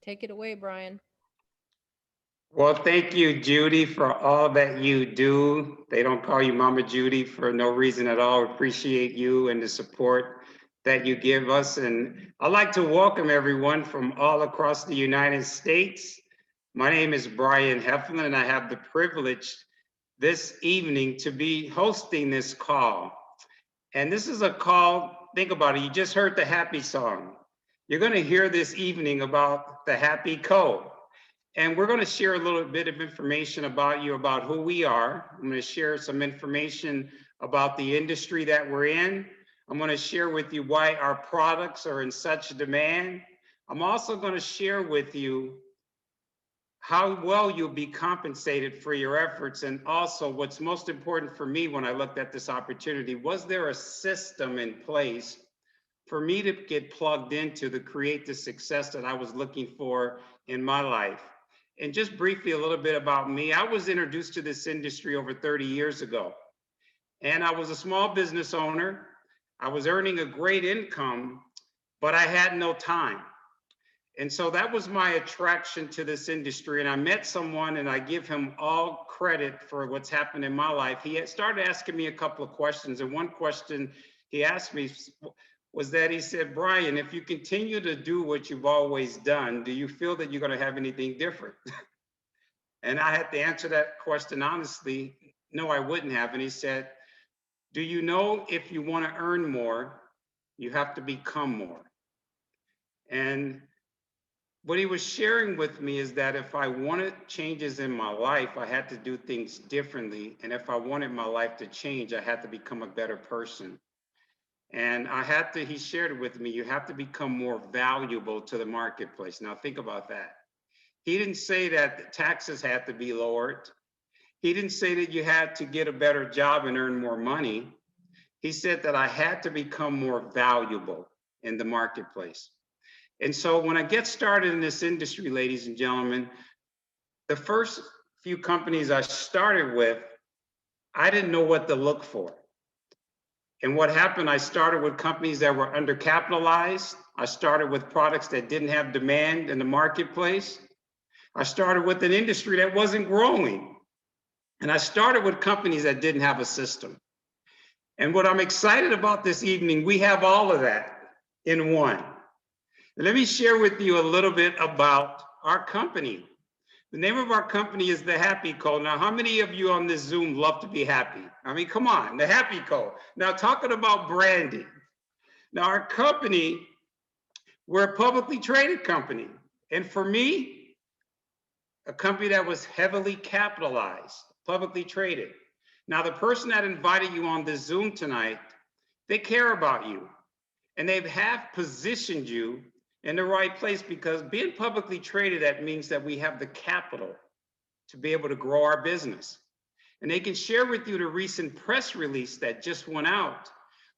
Take it away, Brian. Well, thank you, Judy, for all that you do. They don't call you Mama Judy for no reason at all. Appreciate you and the support that you give us. And I'd like to welcome everyone from all across the United States. My name is Brian Heflin, and I have the privilege this evening to be hosting this call. And this is a call, think about it, you just heard the happy song. You're going to hear this evening about the happy code. And we're going to share a little bit of information about you, about who we are. I'm going to share some information about the industry that we're in. I'm going to share with you why our products are in such demand. I'm also going to share with you how well you'll be compensated for your efforts. And also what's most important for me when I looked at this opportunity, was there a system in place for me to get plugged into to create the success that I was looking for in my life? And just briefly, a little bit about me. I was introduced to this industry over 30 years ago. And I was a small business owner. I was earning a great income, but I had no time. And so that was my attraction to this industry. And I met someone, and I give him all credit for what's happened in my life. He had started asking me a couple of questions. And one question he asked me was that he said, Brian, if you continue to do what you've always done, do you feel that you're going to have anything different? And I had to answer that question honestly. No, I wouldn't have. And he said, do you know if you want to earn more, you have to become more? And what he was sharing with me is that if I wanted changes in my life, I had to do things differently. And if I wanted my life to change, I had to become a better person. And he shared it with me, you have to become more valuable to the marketplace. Now think about that. He didn't say that the taxes had to be lowered. He didn't say that you had to get a better job and earn more money. He said that I had to become more valuable in the marketplace. And so when I get started in this industry, ladies and gentlemen, the first few companies I started with, I didn't know what to look for. And what happened, I started with companies that were undercapitalized. I started with products that didn't have demand in the marketplace. I started with an industry that wasn't growing. And I started with companies that didn't have a system. And what I'm excited about this evening, we have all of that in one. Let me share with you a little bit about our company. The name of our company is The Happy Code. Now, how many of you on this Zoom love to be happy? I mean, come on, The Happy Code. Now, talking about branding. Now, our company, we're a publicly traded company. And for me, a company that was heavily capitalized, publicly traded. Now, the person that invited you on this Zoom tonight, they care about you. And they have positioned you in the right place, because being publicly traded, that means that we have the capital to be able to grow our business. And they can share with you the recent press release that just went out.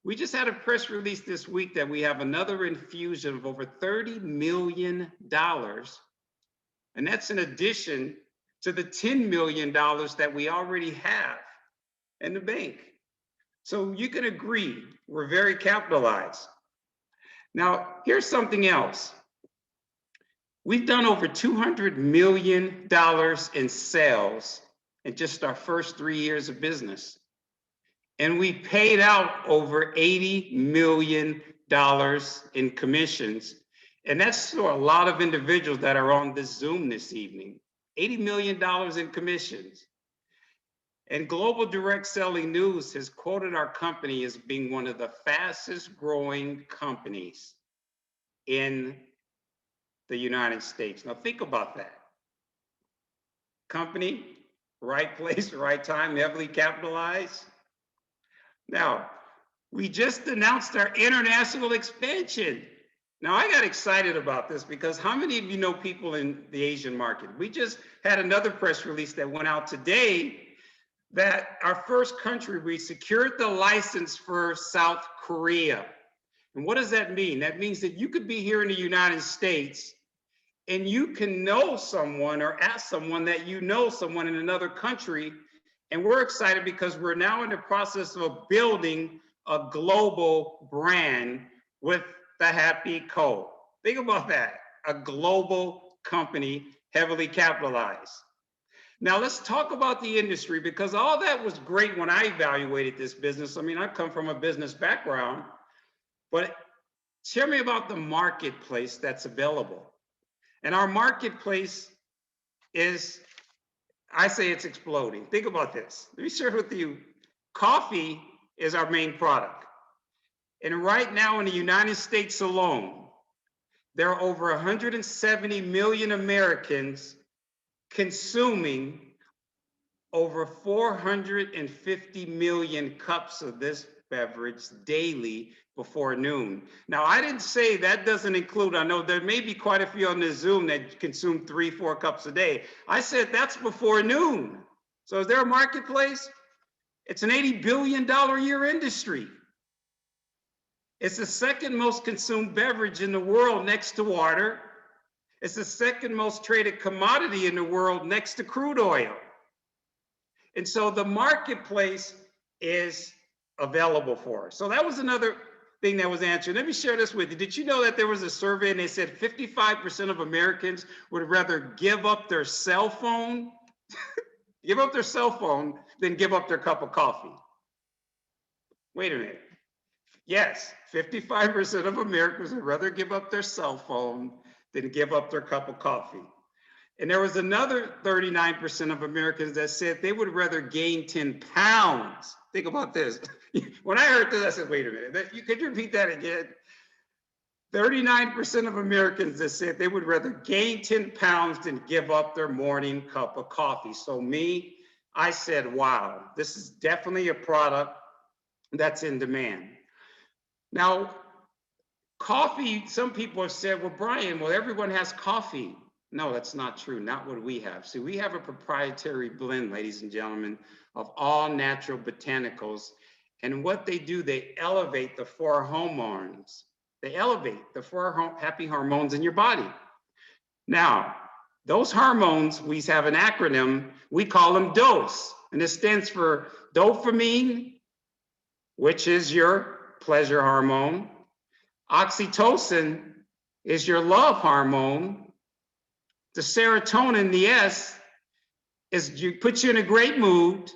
We just had a press release this week that we have another infusion of over $30 million. And that's in addition to the $10 million that we already have in the bank. So you can agree, we're very capitalized. Now, here's something else. We've done over $200 million in sales in just our first 3 years of business. And we paid out over $80 million in commissions. And that's for a lot of individuals that are on this Zoom this evening. $80 million in commissions. And Global Direct Selling News has quoted our company as being one of the fastest growing companies in the United States. Now think about that. Company, right place, right time, heavily capitalized. Now, we just announced our international expansion. Now, I got excited about this because how many of you know people in the Asian market? We just had another press release that went out today that our first country, we secured the license for South Korea. And what does that mean? That means that you could be here in the United States and you can know someone or ask someone that you know someone in another country. And we're excited because we're now in the process of building a global brand with the Happy Code. Think about that, a global company, heavily capitalized. Now let's talk about the industry, because all that was great when I evaluated this business. I mean, I come from a business background, but share me about the marketplace that's available. And our marketplace is, I say it's exploding. Think about this. Let me share with you. Coffee is our main product. And right now in the United States alone, there are over 170 million Americans consuming over 450 million cups of this beverage daily before noon. Now, I didn't say that doesn't include, I know there may be quite a few on this Zoom that consume 3-4 cups a day. I said that's before noon. So is there a marketplace? It's an $80 billion a year industry. It's the second most consumed beverage in the world next to water. It's the second most traded commodity in the world next to crude oil. And so the marketplace is available for us. So that was another thing that was answered. Let me share this with you. Did you know that there was a survey and they said 55% of Americans would rather give up their cell phone, give up their cell phone than give up their cup of coffee? Wait a minute. Yes, 55% of Americans would rather give up their cell phone than give up their cup of coffee. And there was another 39% of Americans that said they would rather gain 10 pounds. Think about this. When I heard this, I said, wait a minute, could you repeat that again? 39% of Americans that said they would rather gain 10 pounds than give up their morning cup of coffee. So me, I said, wow, this is definitely a product that's in demand. Now, coffee, some people have said, well, Brian, well, everyone has coffee. No, that's not true. Not what we have. See, we have a proprietary blend, ladies and gentlemen, of all natural botanicals. And what they do, they elevate the 4 hormones. They elevate the 4 happy hormones in your body. Now, those hormones, we have an acronym, we call them DOSE. And it stands for dopamine, which is your pleasure hormone. Oxytocin is your love hormone. The serotonin, the S, puts you in a great mood,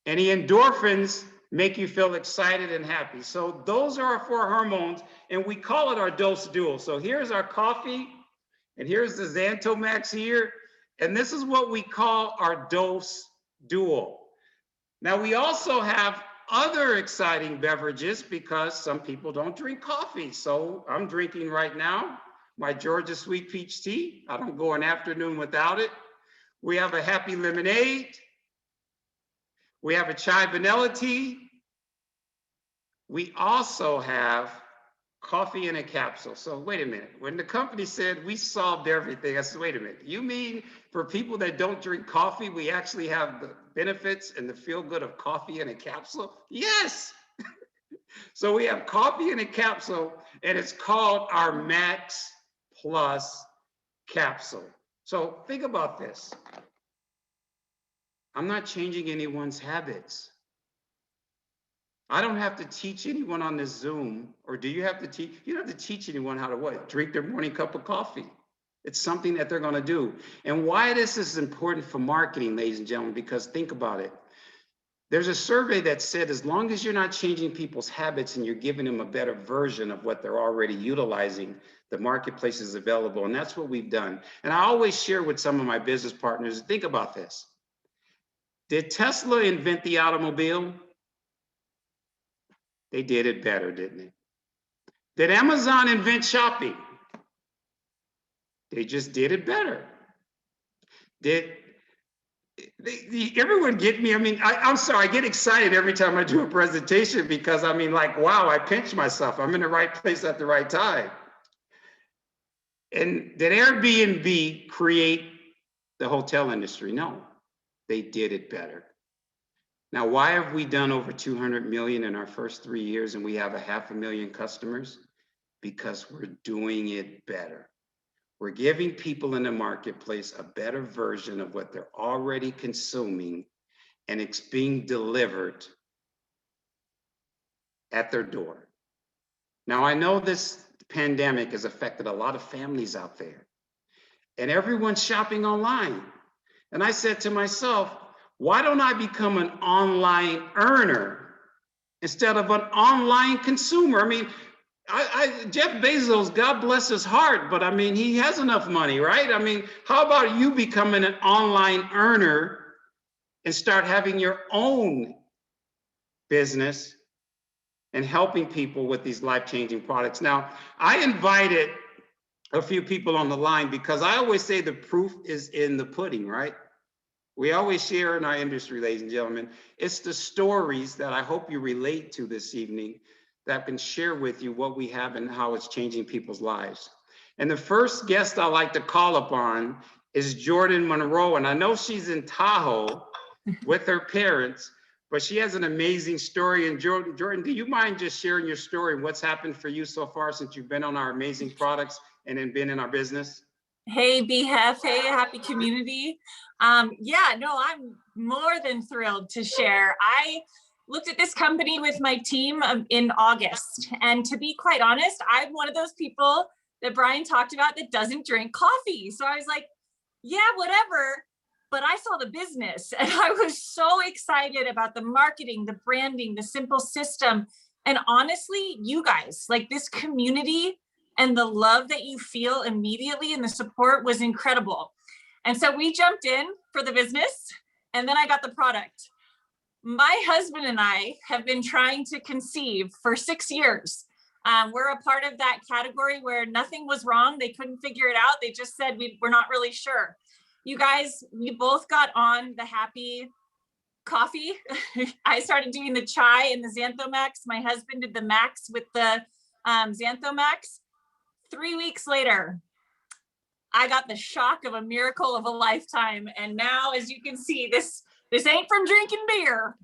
and the endorphins make you feel excited and happy. So those are our 4 hormones, and we call it our dose dual. So here's our coffee, and here's the Xantomax here, and this is what we call our dose dual. Now we also have other exciting beverages because some people don't drink coffee. So I'm drinking right now my Georgia Sweet Peach Tea. I don't go an afternoon without it. We have a Happy Lemonade. We have a Chai Vanilla Tea. We also have coffee in a capsule. So wait a minute. When the company said we solved everything, I said, wait a minute. You mean for people that don't drink coffee, we actually have the benefits and the feel good of coffee in a capsule? Yes. So we have coffee in a capsule, and it's called our Max Plus capsule. So think about this. I'm not changing anyone's habits. I don't have to teach anyone on this Zoom, or do you have to teach? You don't have to teach anyone how to what? Drink their morning cup of coffee. It's something that they're going to do. And why this is important for marketing, ladies and gentlemen, because think about it. There's a survey that said as long as you're not changing people's habits and you're giving them a better version of what they're already utilizing, the marketplace is available. And that's what we've done. And I always share with some of my business partners, think about this. Did Tesla invent the automobile? They did it better, didn't they? Did Amazon invent shopping? They just did it better. Did everyone get me? I mean, I'm sorry, I get excited every time I do a presentation because I mean, like, wow, I pinch myself. I'm in the right place at the right time. And did Airbnb create the hotel industry? No, they did it better. Now, why have we done over 200 million in our first 3 years and we have 500,000 customers? Because we're doing it better. We're giving people in the marketplace a better version of what they're already consuming, and it's being delivered at their door. Now, I know this pandemic has affected a lot of families out there. and everyone's shopping online. And I said to myself, why don't I become an online earner instead of an online consumer? I mean, Jeff Bezos, God bless his heart, but I mean, he has enough money, right? I mean, how about you becoming an online earner and start having your own business and helping people with these life-changing products? Now, I invited a few people on the line because I always say the proof is in the pudding, right? We always share in our industry, ladies and gentlemen. It's the stories that I hope you relate to this evening that can share with you what we have and how it's changing people's lives. And the first guest I like to call upon is Jordan Monroe. And I know she's in Tahoe with her parents, but she has an amazing story. And Jordan, do you mind just sharing your story and what's happened for you so far since you've been on our amazing products and then been in our business? Hey, BHEF, hey, happy community. Yeah, no, I'm more than thrilled to share. I looked at this company with my team in August. And to be quite honest, I'm one of those people that Brian talked about that doesn't drink coffee. So I was like, yeah, whatever. But I saw the business and I was so excited about the marketing, the branding, the simple system. And honestly, you guys, like this community and the love that you feel immediately and the support was incredible. And so we jumped in for the business and then I got the product. My husband and I have been trying to conceive for 6 years. We're a part of that category where nothing was wrong. They couldn't figure it out. They just said, we're not really sure. You guys, we both got on the happy coffee. I started doing the chai and the Xanthomax. My husband did the max with the Xanthomax. 3 weeks later, I got the shock of a miracle of a lifetime. And now, as you can see, this ain't from drinking beer.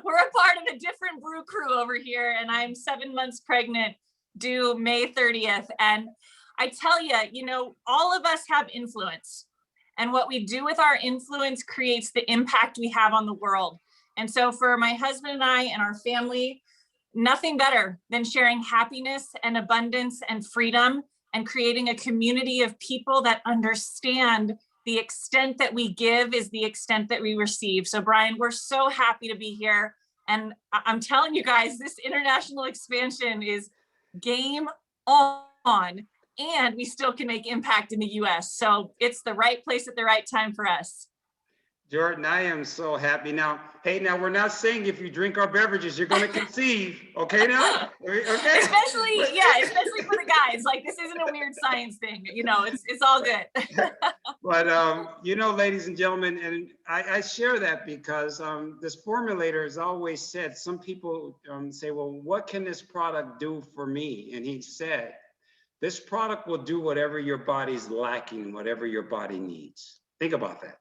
We're a part of a different brew crew over here. And I'm 7 months pregnant, due May 30th. And I tell you, you know, all of us have influence. And what we do with our influence creates the impact we have on the world. And so for my husband and I and our family, nothing better than sharing happiness and abundance and freedom and creating a community of people that understand the extent that we give is the extent that we receive. So Brian, we're so happy to be here. And I'm telling you guys, this international expansion is game on. And we still can make impact in the US. So it's the right place at the right time for us. Jordan, I am so happy. Now, hey, now we're not saying if you drink our beverages, you're going to conceive. Okay, now? Okay. Especially for the guys. Like, this isn't a weird science thing. You know, it's all good. But, you know, ladies and gentlemen, and I share that because this formulator has always said, some people say, well, what can this product do for me? And he said, this product will do whatever your body's lacking, whatever your body needs. Think about that.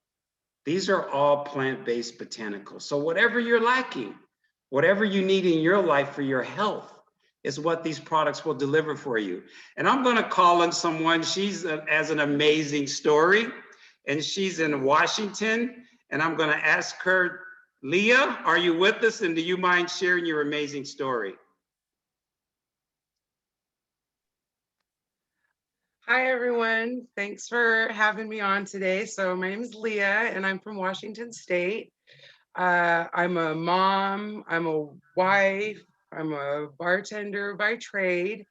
These are all plant-based botanicals. So whatever you're lacking, whatever you need in your life for your health is what these products will deliver for you. And I'm going to call on someone, has an amazing story, and she's in Washington. And I'm going to ask her, Leah, are you with us? And do you mind sharing your amazing story? Hi, everyone. Thanks for having me on today. So my name is Leah, and I'm from Washington State. I'm a mom, I'm a wife, I'm a bartender by trade.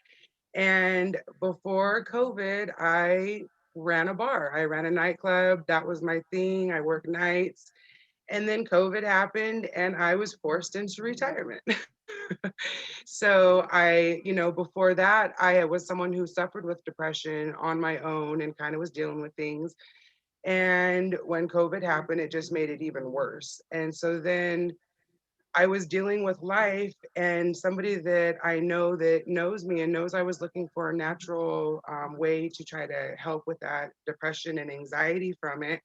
And before COVID, I ran a bar. I ran a nightclub. That was my thing. I worked nights. And then COVID happened, and I was forced into retirement. So before that, I was someone who suffered with depression on my own and kind of was dealing with things. And when COVID happened, it just made it even worse. And so then I was dealing with life, and somebody that I know that knows me and knows I was looking for a natural way to try to help with that depression and anxiety from it,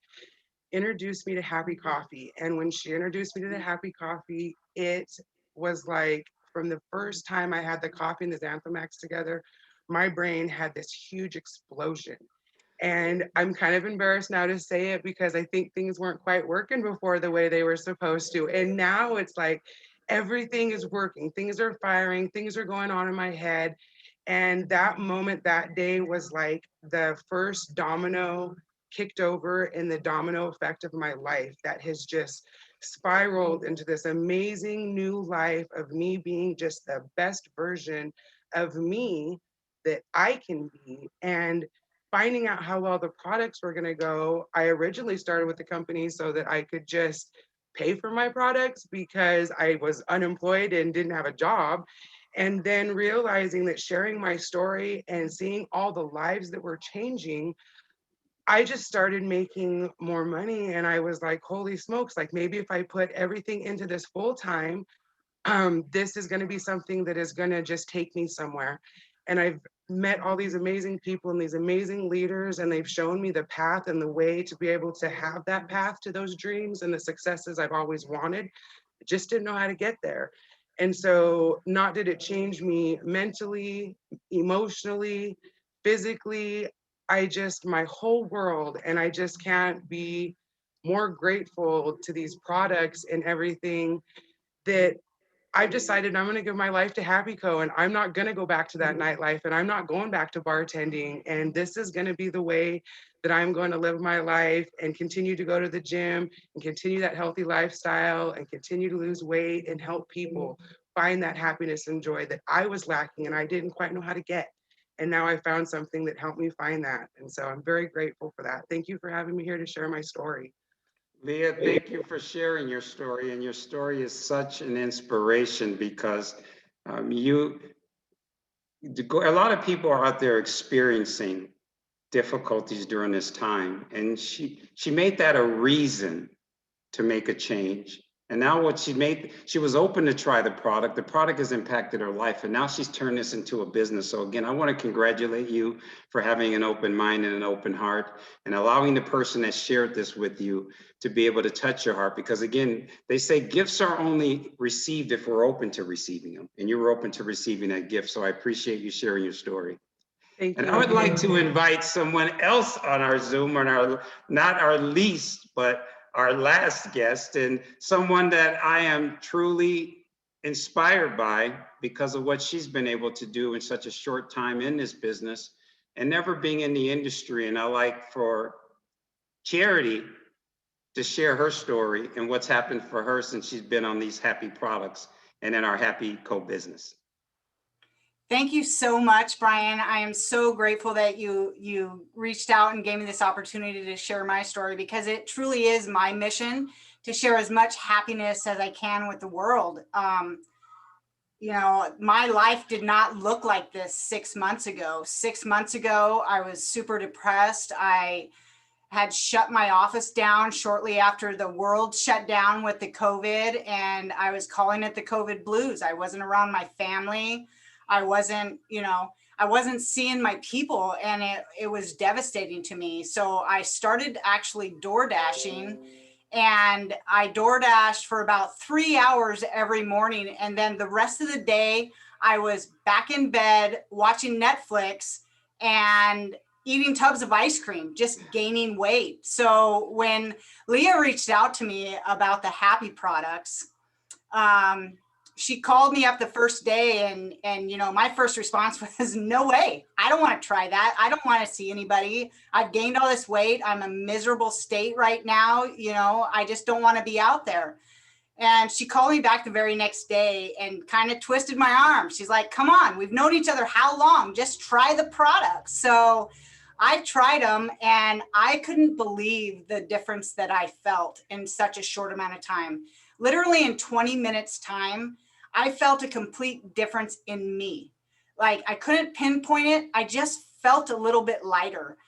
introduced me to Happy Coffee. And when she introduced me to the Happy Coffee, it was like, from the first time I had the coffee and the Xanthomax together, my brain had this huge explosion. And I'm kind of embarrassed now to say it because I think things weren't quite working before the way they were supposed to. And now it's like everything is working, things are firing, things are going on in my head. And that moment that day was like the first domino kicked over in the domino effect of my life that has just spiraled into this amazing new life of me being just the best version of me that I can be. And finding out how well the products were going to go, I originally started with the company so that I could just pay for my products because I was unemployed and didn't have a job. And then realizing that sharing my story and seeing all the lives that were changing, I just started making more money. And I was like, holy smokes, like maybe if I put everything into this full time, this is going to be something that is going to just take me somewhere. And I've met all these amazing people and these amazing leaders, and they've shown me the path and the way to be able to have that path to those dreams and the successes I've always wanted. Just didn't know how to get there. And so, not did it change me mentally, emotionally, physically, my whole world, and I just can't be more grateful to these products and everything that I've decided I'm going to give my life to Happy Co. And I'm not going to go back to that nightlife, and I'm not going back to bartending. And this is going to be the way that I'm going to live my life and continue to go to the gym and continue that healthy lifestyle and continue to lose weight and help people find that happiness and joy that I was lacking and I didn't quite know how to get. And now I found something that helped me find that. And so I'm very grateful for that. Thank you for having me here to share my story. Leah, thank you for sharing your story. And your story is such an inspiration because a lot of people are out there experiencing difficulties during this time. And she made that a reason to make a change. And now what she was open to try the product. The product has impacted her life. And now she's turned this into a business. So again, I want to congratulate you for having an open mind and an open heart and allowing the person that shared this with you to be able to touch your heart. Because again, they say gifts are only received if we're open to receiving them. And you were open to receiving that gift. So I appreciate you sharing your story. Thank And you. I would like to invite someone else on our Zoom, not our least, but our last guest, and someone that I am truly inspired by because of what she's been able to do in such a short time in this business and never being in the industry. And I like for Charity to share her story and what's happened for her since she's been on these Happy products and in our Happy Co business. Thank you so much, Brian. I am so grateful that you reached out and gave me this opportunity to share my story, because it truly is my mission to share as much happiness as I can with the world. You know, my life did not look like this 6 months ago. 6 months ago, I was super depressed. I had shut my office down shortly after the world shut down with the COVID, and I was calling it the COVID blues. I wasn't around my family. I wasn't seeing my people, and it was devastating to me. So I started actually door dashing, and I door dashed for about 3 hours every morning. And then the rest of the day, I was back in bed watching Netflix and eating tubs of ice cream, just gaining weight. So when Leah reached out to me about the Happy products, she called me up the first day, and you know, my first response was, no way, I don't want to try that. I don't want to see anybody. I've gained all this weight. I'm a miserable state right now. You know, I just don't want to be out there. And she called me back the very next day and kind of twisted my arm. She's like, come on, we've known each other how long? Just try the products. So I tried them, and I couldn't believe the difference that I felt in such a short amount of time. Literally in 20 minutes time, I felt a complete difference in me. Like, I couldn't pinpoint it. I just felt a little bit lighter.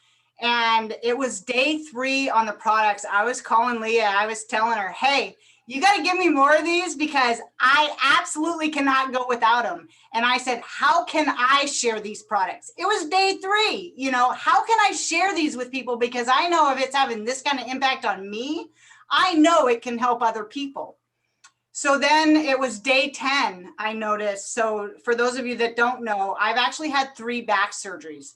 And it was day 3 on the products. I was calling Leah. I was telling her, hey, you got to give me more of these because I absolutely cannot go without them. And I said, how can I share these products? It was day 3. You know, how can I share these with people? Because I know if it's having this kind of impact on me, I know it can help other people. So then it was day 10, I noticed. So for those of you that don't know, I've actually had 3 back surgeries,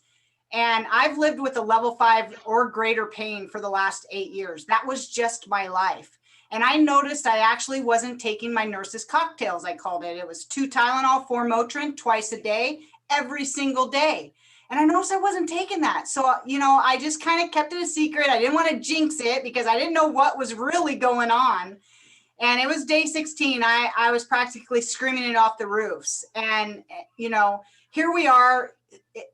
and I've lived with a level 5 or greater pain for the last 8 years. That was just my life. And I noticed I actually wasn't taking my nurse's cocktails, I called it. It was 2 Tylenol, 4 Motrin twice a day, every single day. And I noticed I wasn't taking that. So, you know, I just kind of kept it a secret. I didn't want to jinx it because I didn't know what was really going on. And it was day 16. I was practically screaming it off the roofs. And, you know, here we are.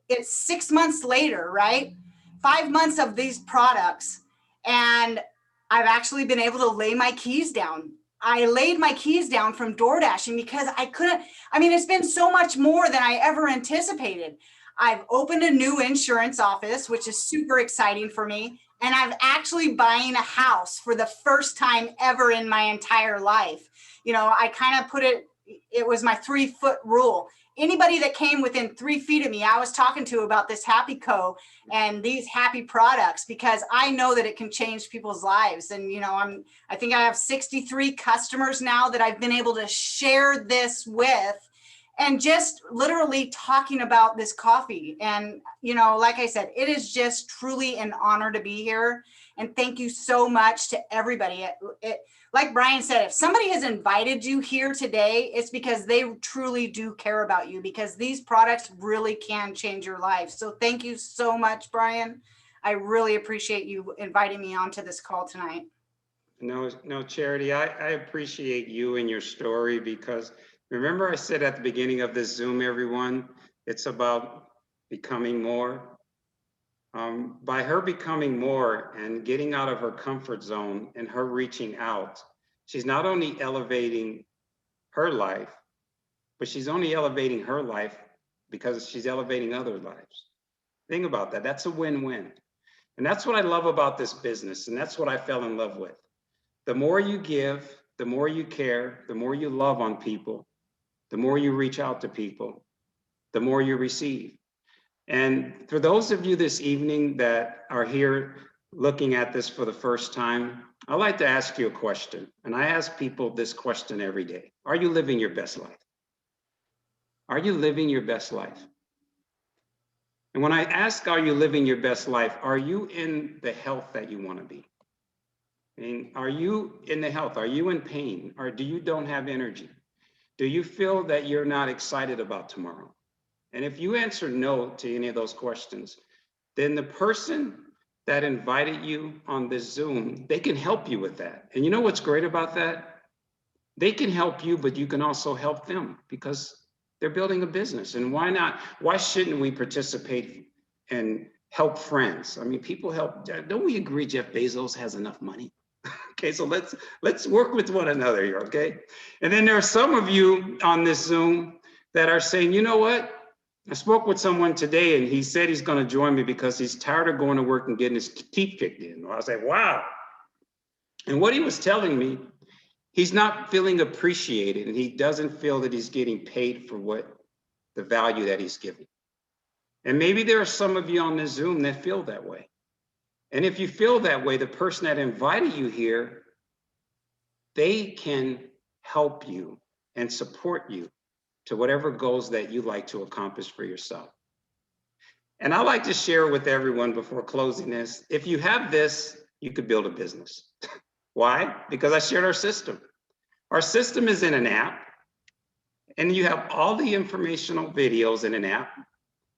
It's 6 months later, right? 5 months of these products. And I've actually been able to lay my keys down. I laid my keys down from door dashing because I couldn't. I mean, it's been so much more than I ever anticipated. I've opened a new insurance office, which is super exciting for me. And I've actually buying a house for the first time ever in my entire life. You know, I kind of put it was my 3-foot rule. Anybody that came within 3 feet of me, I was talking to about this Happy Co. and these happy products, because I know that it can change people's lives. And, you know, I think I have 63 customers now that I've been able to share this with, and just literally talking about this coffee. And, you know, like I said, it is just truly an honor to be here. And thank you so much to everybody. Like Brian said, if somebody has invited you here today, it's because they truly do care about you, because these products really can change your life. So thank you so much, Brian. I really appreciate you inviting me onto this call tonight. No, Charity, I appreciate you and your story, because remember I said at the beginning of this Zoom, everyone, it's about becoming more. By her becoming more and getting out of her comfort zone and her reaching out, she's not only elevating her life, but she's only elevating her life because she's elevating other lives. Think about that. That's a win-win. And that's what I love about this business. And that's what I fell in love with. The more you give, the more you care, the more you love on people, the more you reach out to people, the more you receive. And for those of you this evening that are here looking at this for the first time, I'd like to ask you a question. And I ask people this question every day. Are you living your best life? Are you living your best life? And when I ask, are you living your best life, are you in the health that you want to be? I mean, are you in the health? Are you in pain? Or do you don't have energy? Do you feel that you're not excited about tomorrow? And if you answer no to any of those questions, then the person that invited you on this Zoom, they can help you with that. And you know what's great about that? They can help you, but you can also help them, because they're building a business. And why not? Why shouldn't we participate and help friends? I mean, people help. Don't we agree Jeff Bezos has enough money? Okay, so let's work with one another here, okay? And then there are some of you on this Zoom that are saying, you know what? I spoke with someone today and he said he's going to join me because he's tired of going to work and getting his teeth kicked in. I was like, wow. And what he was telling me, he's not feeling appreciated and he doesn't feel that he's getting paid for what the value that he's giving. And maybe there are some of you on this Zoom that feel that way. And if you feel that way, the person that invited you here, they can help you and support you to whatever goals that you like to accomplish for yourself. And I like to share with everyone before closing this, if you have this, you could build a business. Why? Because I shared our system. Our system is in an app, and you have all the informational videos in an app.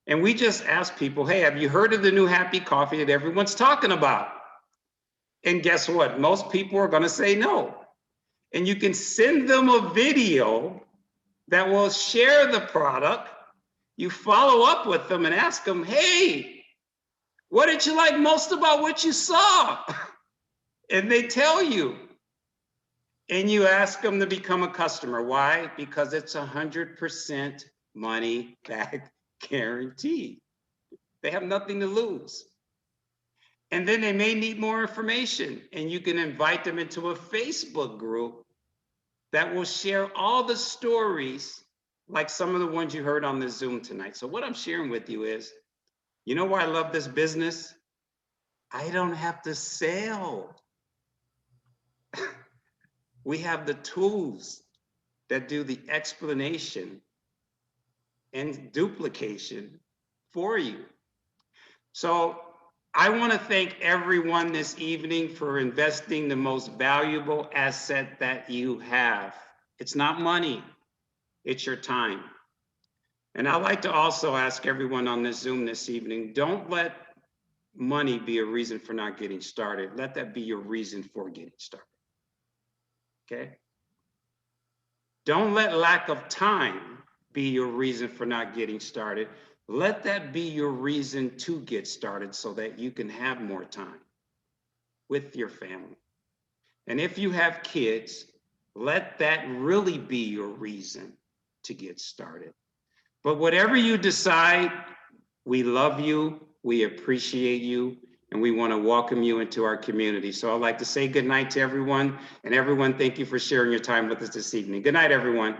And we just ask people, hey, have you heard of the new Happy Coffee that everyone's talking about? And guess what? Most people are gonna say no. And you can send them a video that will share the product. You follow up with them and ask them, hey, what did you like most about what you saw? And they tell you. And you ask them to become a customer. Why? Because it's 100% money back guarantee. They have nothing to lose. And then they may need more information, and you can invite them into a Facebook group that will share all the stories like some of the ones you heard on the Zoom tonight. So what I'm sharing with you is, you know why I love this business? I don't have to sell. We have the tools that do the explanation and duplication for you. So I want to thank everyone this evening for investing the most valuable asset that you have. It's not money, it's your time. And I'd like to also ask everyone on this Zoom this evening, don't let money be a reason for not getting started. Let that be your reason for getting started. Okay? Don't let lack of time be your reason for not getting started. Let that be your reason to get started so that you can have more time with your family. And if you have kids, let that really be your reason to get started. But whatever you decide, we love you, we appreciate you, and we want to welcome you into our community. So I'd like to say good night to everyone, and everyone, thank you for sharing your time with us this evening. Good night, everyone.